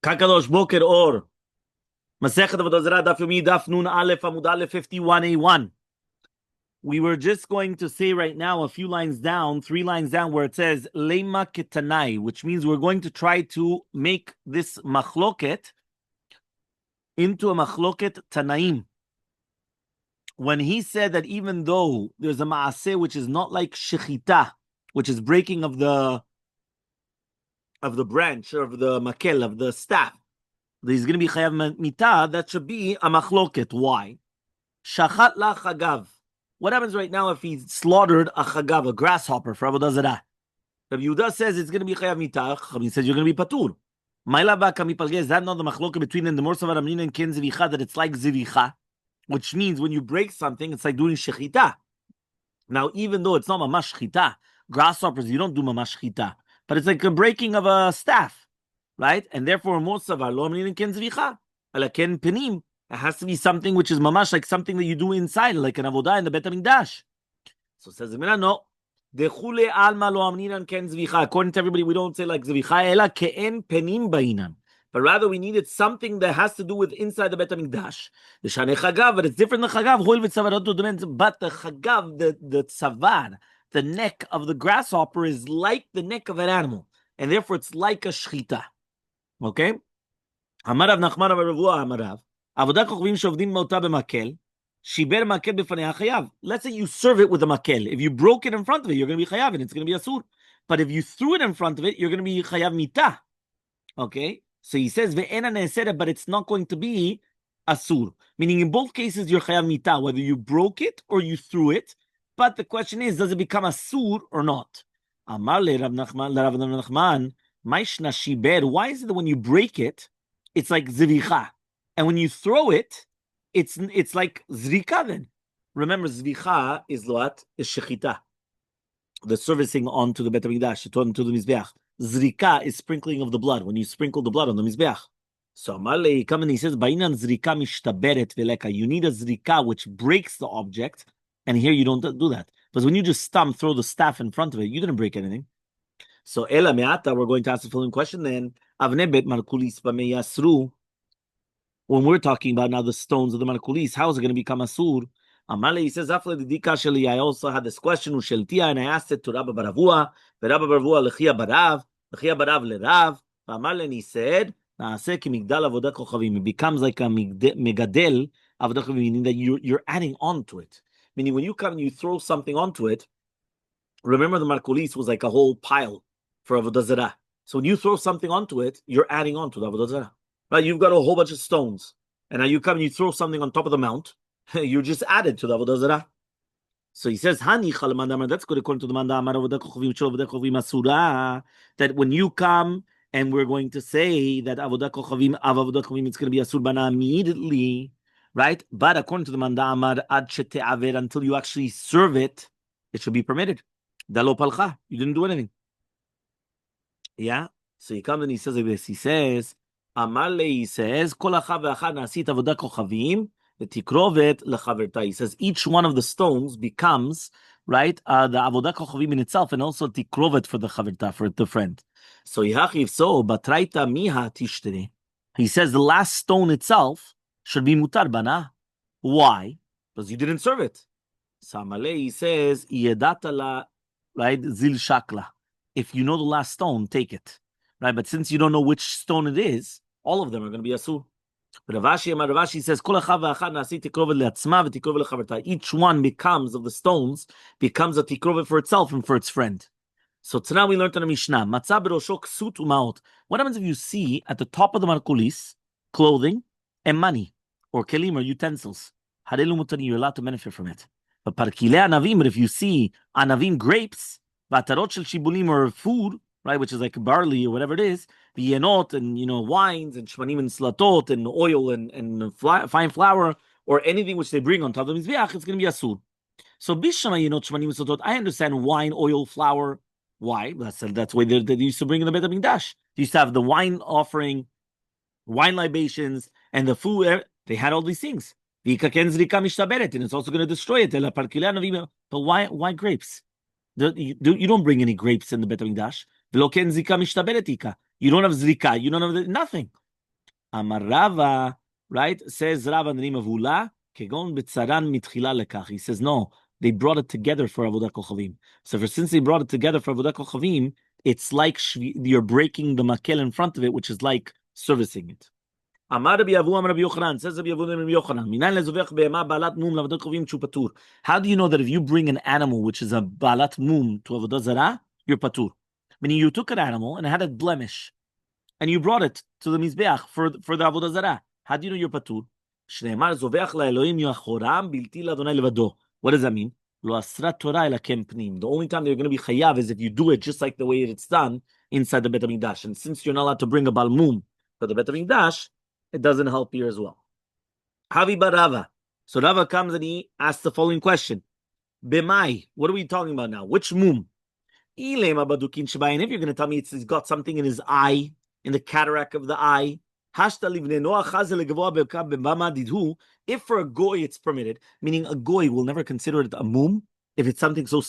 Kakadosh Boker Or. Masechet Avodah Zarah Daf Yomi Daf Nun Aleph Amud Aleph 51a1. We were just going to say right now a few lines down, 3 lines down, where it says Leima Ketanai, which means we're going to try to make this machloket into a machloket Tanaim. When he said that even though there's a maaseh which is not like shechita, which is breaking of the branch, or of the makel, of the staff, he's going to be chayav mita, that should be a machloket. Why? Shachat la chagav. What happens right now if he slaughtered a chagav, a grasshopper, for Avodah Zarah? Rabbi Yehuda says it's going to be chayav mita. He says you're going to be patur. Is that not the machloket between them, the morsav ramnin and ken zivicha, that it's like zivicha, which means when you break something, it's like doing shechita. Now, even though it's not mamash shechita, grasshoppers, you don't do mamash shechita, but it's like a breaking of a staff, right? And therefore, morsav lo ramnin and ken zivicha, ala ken penim. It has to be something which is mamash, like something that you do inside, like an avodah in the Bet HaMikdash. So it says, no. According to everybody, we don't say like zvicha, ela ke'en penim ba'inan. But rather, we needed something that has to do with inside the Bet HaMikdash. The shanei chagav, but it's different than chagav. But the chagav, the tzavar, the neck of the grasshopper is like the neck of an animal. And therefore, it's like a shchita. Okay? Amarav Nachman Ravua Amarav. Avodah kochavim shovdim mota b'makel, shiber makel b'fanei hachayav. Let's say you serve it with a makel. If you broke it in front of it, you're going to be chayav, and it's going to be asur. But if you threw it in front of it, you're going to be chayav mita. Okay? So he says, ve'ena ne'eseret, but it's not going to be asur. Meaning in both cases, you're chayav mita, whether you broke it or you threw it. But the question is, does it become asur or not? Amar le Rav Nachman, ma'ishna shiber. Why is it that when you break it, it's like zivicha? And when you throw it, it's like zrika then. Remember, zvicha is what? Is shechita. The servicing onto the Bet HaMikdash, onto the Mizbeach. Zrika is sprinkling of the blood, when you sprinkle the blood on the Mizbeach. So Elmaleh comes and he says, Ba'inan zrika mishtaberet veleka. You need a zrika which breaks the object, and here you don't do that. Because when you just throw the staff in front of it, you didn't break anything. So Ela me'ata, we're going to ask the following question then. Avne bet markulis b'mei yasru. When we're talking about now the stones of the Markulis, how is it going to become Asur? Elmaleh, he says, I also had this question, and I asked it to Rabbi Baravua, Rabbi Baravua lechia barav lerav, and he said, it becomes like a megadel, meaning that you're adding on to it. Meaning when you come and you throw something onto it, remember the Markulis was like a whole pile for Avodah Zarah. So when you throw something onto it, you're adding on to the Avodah Zarah. Right, you've got a whole bunch of stones, and now you come and you throw something on top of the mount. You just added to the Avodah Zarah. So he says, that's good according to the Mandamar that when you come and we're going to say that Avodah Kochavim, it's going to be Asur Bana immediately, right? But according to the Mandamar, Ad Shete'aver, until you actually serve it, it should be permitted. Dalo Palcha, you didn't do anything. Yeah? So he comes and he says this. He says, Elmaleh, he says, Kol achad ve'achad na'asit avodah kochavim v'tikrovet lechaverta. He says each one of the stones becomes, right, the avodah kochavim in itself, and also tikrovet for the chaverta, for the friend. So if so, batraita miha tishtere. He says the last stone itself should be mutar bana. Why? Because you didn't serve it. So Elmaleh, he says, yedata la, right, zil shakla. If you know the last stone, take it. Right, but since you don't know which stone it is, all of them are going to be asur. But Ravashi says, each one becomes, of the stones, becomes a tikrovet for itself and for its friend. So now we learned in the Mishnah, what happens if you see at the top of the markulis clothing and money, or kelim, or utensils? You're allowed to benefit from it. But if you see anavim, grapes, vatarot shel shibulim, or food, right, which is like barley or whatever it is, vienot, and wines, and shmanim and slatot, and oil, and fine flour, or anything which they bring on top of the mizbeach, it's going to be asur. So bishama yenot shmanim and slatot. I understand wine, oil, flour. Why? That's the way they used to bring in the Bet HaMikdash. They used to have the wine offering, wine libations, and the food. They had all these things. And it's also going to destroy it. But why grapes? You don't bring any grapes in the Bet HaMikdash. You don't have zrika, you don't have nothing. Amar Rava, right? Says Rava in the name of Ula, kegon betzaran mitchila lekach. He says, no, they brought it together for Avodah Kochavim. So since they brought it together for Avodah Kochavim, it's like you're breaking the makel in front of it, which is like servicing it. Amar Rabbi Avu, Amar Rabbi Yochanan, says Rabbi Avu, Rabbi Yochanan, minan lezovech be'ema balat mum la'avodat kochavim shu patur. How do you know that if you bring an animal which is a balat mum to Avodah Zarah, you're patur? Meaning you took an animal and it had a blemish, and you brought it to the Mizbeach for the Avodah Zarah. How do you know you're patur? Shneimar zovech la'elohim yachoram bilti la'adonai levado. What does that mean? Lo asrat Torah ela kem pnim. The only time they're going to be chayav is if you do it just like the way it's done inside the Bet HaMikdash. And since you're not allowed to bring a balmum for the Bet HaMikdash, it doesn't help here as well. Havi Barava. So Rava comes and he asks the following question. Bemai, what are we talking about now? Which mum? Ilema badukin shabai. And if you're going to tell me he's got something in his eye, in the cataract of the eye, if for a goy it's permitted, meaning a goy will never consider it a mum, if it's something so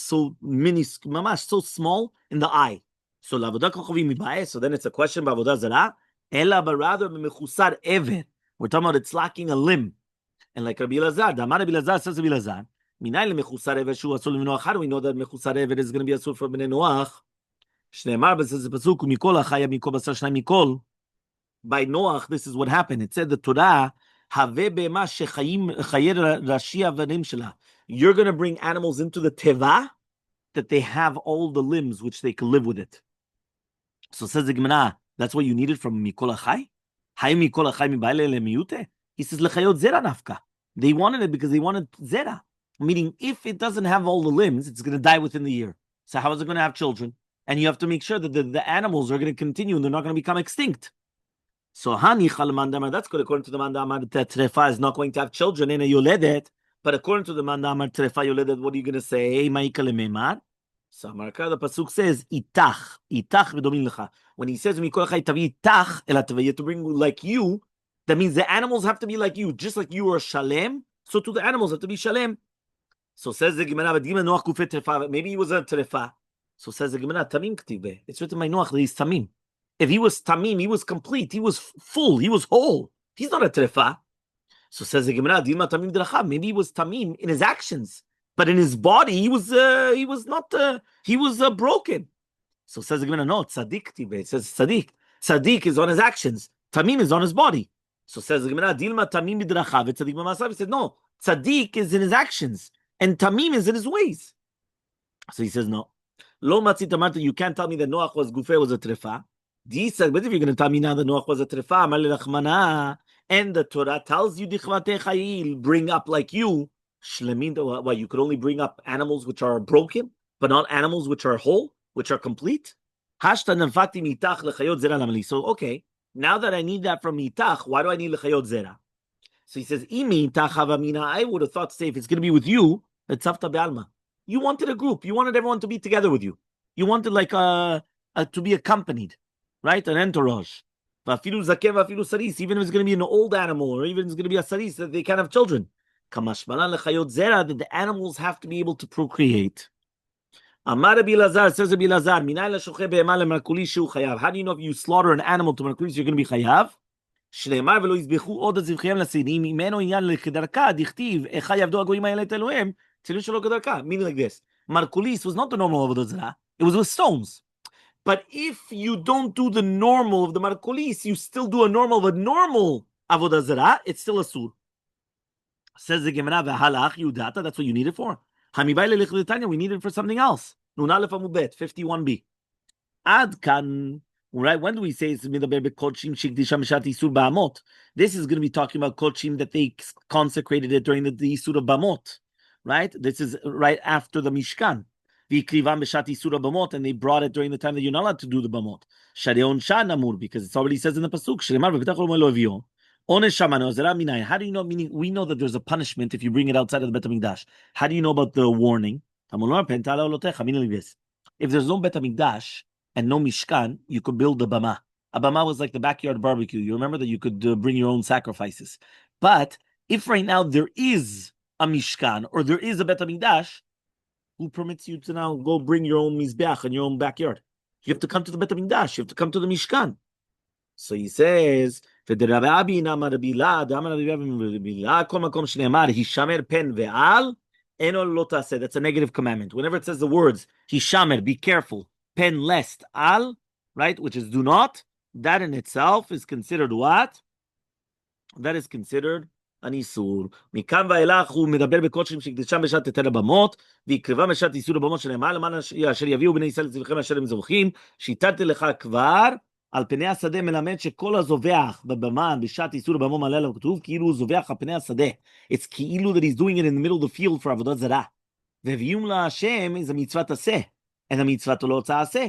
mini, mamash, so small in the eye. So then it's a question about Avodah Zarah. Ella, but rather mechusar ever. We're talking about it's lacking a limb. And like Rabbi Elazar, Damar Rabbi Elazar says Rabbi Elazar, minay lemechusar ever shu asul l'minoach. How do we know that mechusar ever is going to be asul for bnei Noach? Shneimar b'says pasuk mikol achaya mikol basar shnai mikol. By Noach, this is what happened. It said the Torah, have be'ema shechayim chayer rashi avanim shela. You're going to bring animals into the teva that they have all the limbs which they can live with it. So says the Gemara, that's what you needed from Mikol Achai? Hay Mikol Achai mibaile lemiyute? He says lechayot zera nafka. They wanted it because they wanted zera. Meaning, if it doesn't have all the limbs, it's going to die within the year. So how is it going to have children? And you have to make sure that the animals are going to continue and they're not going to become extinct. So hani chal mandamar, that's good according to the mandamar that trefa is not going to have children in a yoledet. But according to the mandamar trefa yoledet, what are you going to say? Ma'ikal memar. So Amarka, the pasuk says itach v'domin lecha. When he says mikol achai tavi itach elatva, you have to bring like you. That means the animals have to be like you, just like you are shalem. So to the animals have to be shalem. So says the Gemara, maybe he was a trefa. So says the Gemara, tamim ktive. It's written by Noach that he's tamim. If he was tamim, he was complete, he was full, he was whole. He's not a trefa. So says the Gemara, maybe he was tamim in his actions, but in his body he was broken. So says the Gemara, no, tzaddik tive. It says tzaddik. Tzaddik is on his actions. Tamim is on his body. So says the Gemara, dilma tamim midrachav. Tzaddik b'masav. He said, no, tzaddik is in his actions, and tamim is in his ways. So he says, no. Lo matzit amarta, you can't tell me that Noach was gufei, was a trefa. But if you're going to tell me now that Noach was a trefa, and the Torah tells you, bring up like you, shlemin, why you could only bring up animals which are broken, but not animals which are whole, which are complete. So okay, now that I need that from mitach, why do I need lechayot zera? So he says, I would have thought to say if it's going to be with you, it's after be'alma. You wanted a group. You wanted everyone to be together with you. You wanted like to be accompanied, right? An entourage. Even if it's going to be an old animal, or even if it's going to be a saris, that they can't have children. That the animals have to be able to procreate. Amar Rabbi Elazar, says Rabbi Elazar, how do you know if you slaughter an animal to markulis, you're going to be chayav? Meaning like this, markulis was not the normal Avodah Zarah, it was with stones. But if you don't do the normal of the markulis, you still do a normal of a normal Avodah Zarah, it's still a sur. Says the Gemara, that's what you need it for. We need it for something else. 51b. Ad kan. Right? When do we say it's Bamot? This is going to be talking about Kochim that they consecrated it during the Isur of Bamot. Right? This is right after the Mishkan. And they brought it during the time that you're not allowed to do the Bamot. Because it already says in the Pasuk. How do you know? Meaning, we know that there's a punishment if you bring it outside of the Bet HaMikdash. How do you know about the warning? If there's no Bet HaMikdash and no Mishkan, you could build a Bama. A Bama was like the backyard barbecue. You remember that you could bring your own sacrifices. But if right now there is a Mishkan or there is a Bet HaMikdash, who permits you to now go bring your own Mizbeach in your own backyard? You have to come to the Bet HaMikdash. You have to come to the Mishkan. So he says, ודרבי אבי נאמר רבי לה, דאמר רבי אבי רבי לה, כל מקום שנאמר, הישמר פן ועל, אינו לא תעשה. That's a negative commandment. Whenever it says the words, הישמר, be careful, pen lest, al, right, which is do not, that in itself is considered what? That is considered an איסור. מכאן ואילך הוא מדבר בקודשים שקדשם בשעת היתר הבמות, ויקרבם בשעת איסור הבמות שנאמר, למען אשר יביאו בני ישראל לצווכם אשר הם זובחים, שיטרתי לך כבר, על פני השדה מלמד שכל הזובח בבמה בשעת איסור הבמות מעלה עליו כתוב, כאילו הוא זובח על פני השדה. It's כאילו that he's doing it in the middle of the field for עבודת זרה. והביאום להשם is a מצוות עשה, and המצוות לא תעשה.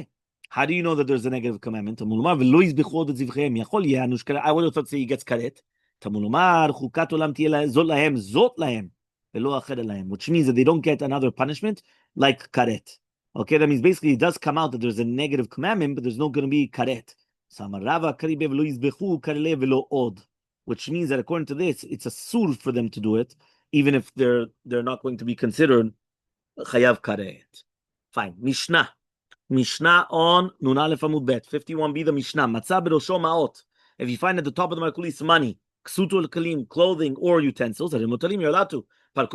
How do you know that there's a negative commandment? תמול לומר, ולא יזבחו עוד את זבחיהם. יכול יהיה, I would have thought he gets karet. תמול לומר, חוקת עולם תהיה זאת להם, ולא אחרת להם. Which means that they don't get another punishment like karet. Okay, that means basically it does come out that there's a negative commandment, but there's not going to be karet. Which means that according to this, it's a sur for them to do it, even if they're not going to be considered chayav karet. Fine. Mishnah on Nun Aleph Amud Bet. 51b the Mishnah. Matzah berosho ma'ot. If you find at the top of the markulis money, ksutu kalim, clothing or utensils, you're allowed to. You're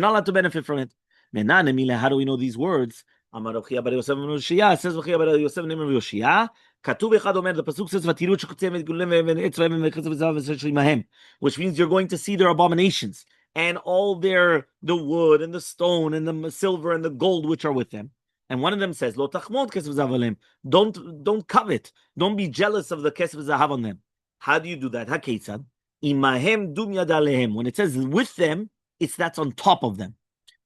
not allowed to benefit from it. How do we know these words? It says כתוב אחד אומר, the pasuk says, ותראו את שקוצים וגולים ועץ רעם וחצב וזהב ושל עמהם, which means you're going to see their abominations and all the wood and the stone and the silver and the gold which are with them. And one of them says, lo tachmod kesef zahav alehem. Don't covet. Don't be jealous of the kesef zahav on them. How do you do that? Haketzad. Imahem dum yad alehem. When it says with them, that's on top of them.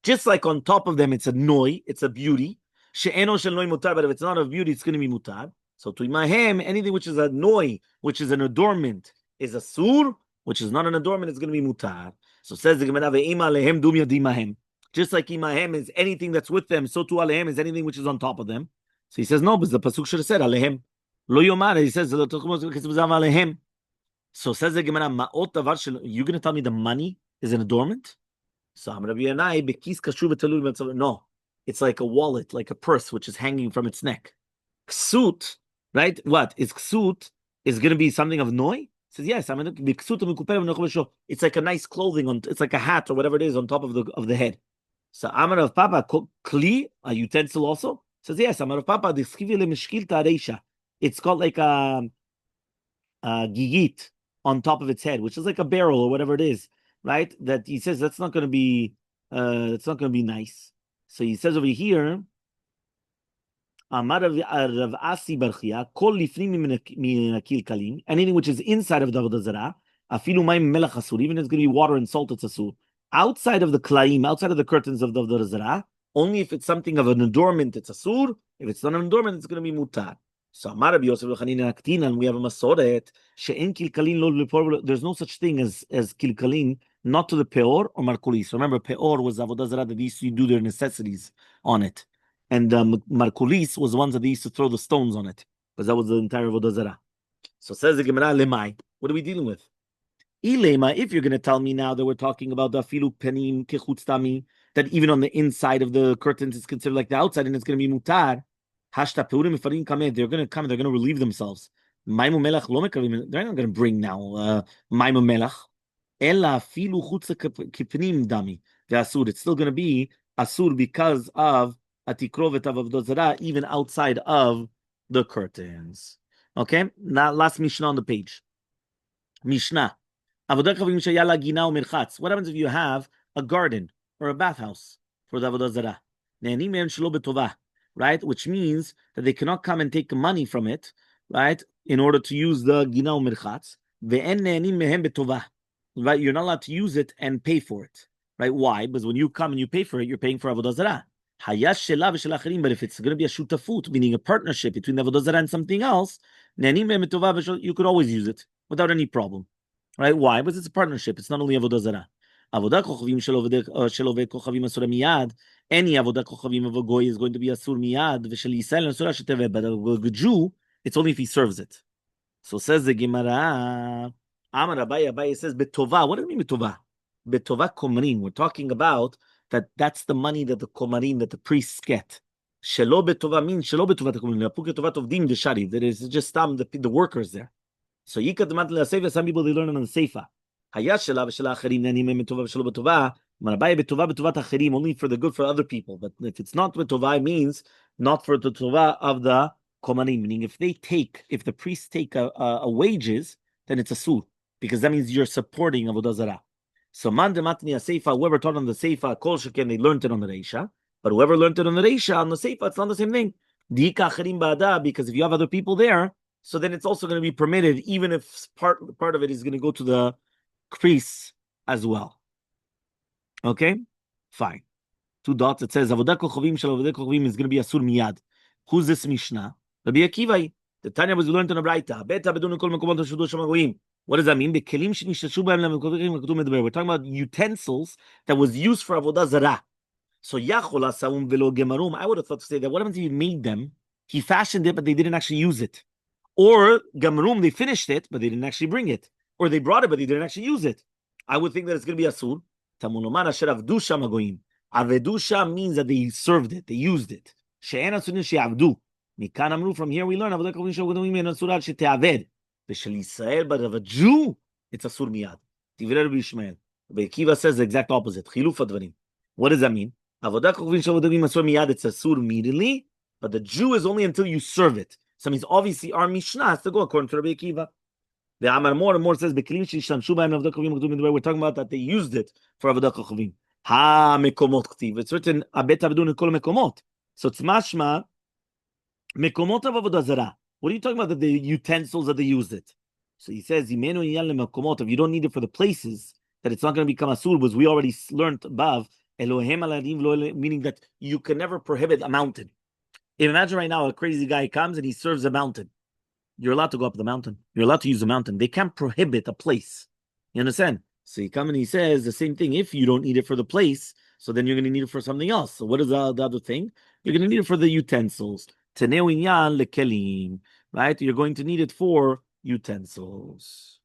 Just like on top of them, it's a noi, it's a beauty. She'eno shel noi mutar, but if it's not of beauty, it's going to be mutar. So to imahem, anything which is a noi, which is an adornment, is a sur, which is not an adornment, it's going to be mutar. So says the Gemara, ve'ima alehem dum yad imahem. Just like imahem is anything that's with them, so too alehem is anything which is on top of them. So he says, no, but the pasuk should have said alehem. Lo yomar, he says, alehem. So says the Gemara, ma'ot davar shel, you're going to tell me the money is an adornment? So no, it's like a wallet, like a purse, which is hanging from its neck. Ksut, right? What is ksut? Is going to be something of noi? Says yes. It's like a nice clothing it's like a hat or whatever it is on top of the head. So Amar of Papa kli, a utensil also. Says yes. Amar of Papa it's called like a gigit on top of its head, which is like a barrel or whatever it is. Right, that he says that's not going to be nice. So he says over here, anything which is inside of the Avodah Zarah, even if it's going to be water and salt, it's asur. Outside of the klaim, outside of the curtains of the Avodah Zarah, only if it's something of an adornment, it's asur. If it's not an adornment, it's going to be mutar. So Amar Rabbi Yosef and we have a masoret she'en kilkalin. There's no such thing as kilkalin, not to the peor or markulis. Remember, peor was avodah zarah that they used to do their necessities on it, and markulis was the ones that they used to throw the stones on it, because that was the entire avodah zarah. So says the Gemara, lemai. What are we dealing with? Ilema, if you're going to tell me now that we're talking about the filu penim kechutztami, that even on the inside of the curtains it's considered like the outside, and it's going to be mutar. Hashta peurim ifarim kameh. They're going to come. They're going to relieve themselves. Maimu melach lo mekavim. They're not going to bring now maimu melach. Ella filu chutza kipnim dami. The asur. It's still going to be asur because of atikrovet of avodah zarah, even outside of the curtains. Okay. Now last Mishnah on the page. Mishnah. Avodah kavim sheyala gina u'mirchatz. What happens if you have a garden or a bathhouse for the avodah zarah? Ne'anim mehem shelo betovah. Right, which means that they cannot come and take money from it, right, in order to use the gina u'mirchatz. Ve'en ne'anim mehem betovah. Right, you're not allowed to use it and pay for it. Right, why? Because when you come and you pay for it, you're paying for avodah zarah. Hayash shela v'shel acherim. But if it's going to be a shutafut, meaning a partnership between the avodah zarah and something else, ne'anim mehem betovah, you could always use it without any problem. Right, why? Because it's a partnership. It's not only avodah zarah. Avodah kochavim shel oved kochavim asura miyad. Any avodah kochavim of a goy is going to be asur miyad. V'shel yisrael asura sheteveh. But a Jew, it's only if he serves it. So says the Gemara. Amar Rabbi says betovah. What do you mean betovah? Betovah komarim. We're talking about that's the money that the komarim, that the priests get. Shelo betova means shelo betovat hakolim. Le'apuk etovat ovdim deshari. That is just the workers there. So yikad matla seifa. Some people they learn it on the seifa. Hayash shela v'shela acherim nani mem betova v'shelo betova. Marabai betova betovat acherim only for the good for other people. But if it's not betova, it means not for the tova of the komanim. Meaning if the priests take a wages, then it's a sur because that means you're supporting Avodah Zarah. So man dematni seifa. Whoever taught on the seifa kol sheken they learned it on the reisha. But whoever learned it on the reisha on the seifa, it's not the same thing. Dika acherim ba'ada, because if you have other people there, so then it's also going to be permitted, even if part of it is going to go to the priests as well. Okay, fine. 2 dots. It says Avodah kochavim shel Avodah kochavim is going to be asur miyad. Who's this Mishnah? Rabbi Akiva. The Tanya was learned in a Braita. Beta bedun kol mekomot hashudu shemagoyim. What does that mean? Bekelim shenishtashu b'hem lemekovim k'tum medaber. We're talking about utensils that was used for Avodah Zarah. So yachol asaum velo gemarum. I would have thought to say that what happens if he made them? He fashioned it, but they didn't actually use it. Or gamrum, they finished it, but they didn't actually bring it. Or they brought it, but they didn't actually use it. I would think that it's going to be asur. Tamulomar asher avdusha magoyim. Avedusha means that they served it, they used it. She'en asurin she'avdu. Mikan amru, from here we learn avodah kochavim shel Avodah kochavim asur al she'te'aved. V'shel Yisrael, but of a Jew, it's asur miyad. Divrei Rabbi Yishmael. Rabbi Akiva says the exact opposite. Chiluf advarim. What does that mean? Avodah kochavim shel Avodah kochavim asur miyad. It's asur immediately, but the Jew is only until you serve it. So it means obviously our Mishnah has to go according to Rabbi Akiva. The Amar more and more says we're talking about that they used it for Avodah Kochavim. Ha mekomot ktiv. It's written abet avdun kol mekomot. So it's mashma mekomot of Avodah Zarah. What are you talking about? That the utensils that they used it. So he says imenu inyan lemekomot. If you don't need it for the places, that it's not going to become asur, because we already learned above Elohem aladim, meaning that you can never prohibit a mountain. Imagine right now a crazy guy comes and he serves a mountain. You're allowed to go up the mountain. You're allowed to use the mountain. They can't prohibit a place. You understand? So he comes and he says the same thing. If you don't need it for the place, so then you're going to need it for something else. So what is the other thing? You're going to need it for the utensils. Teneu inyan lekelim. Right? You're going to need it for utensils.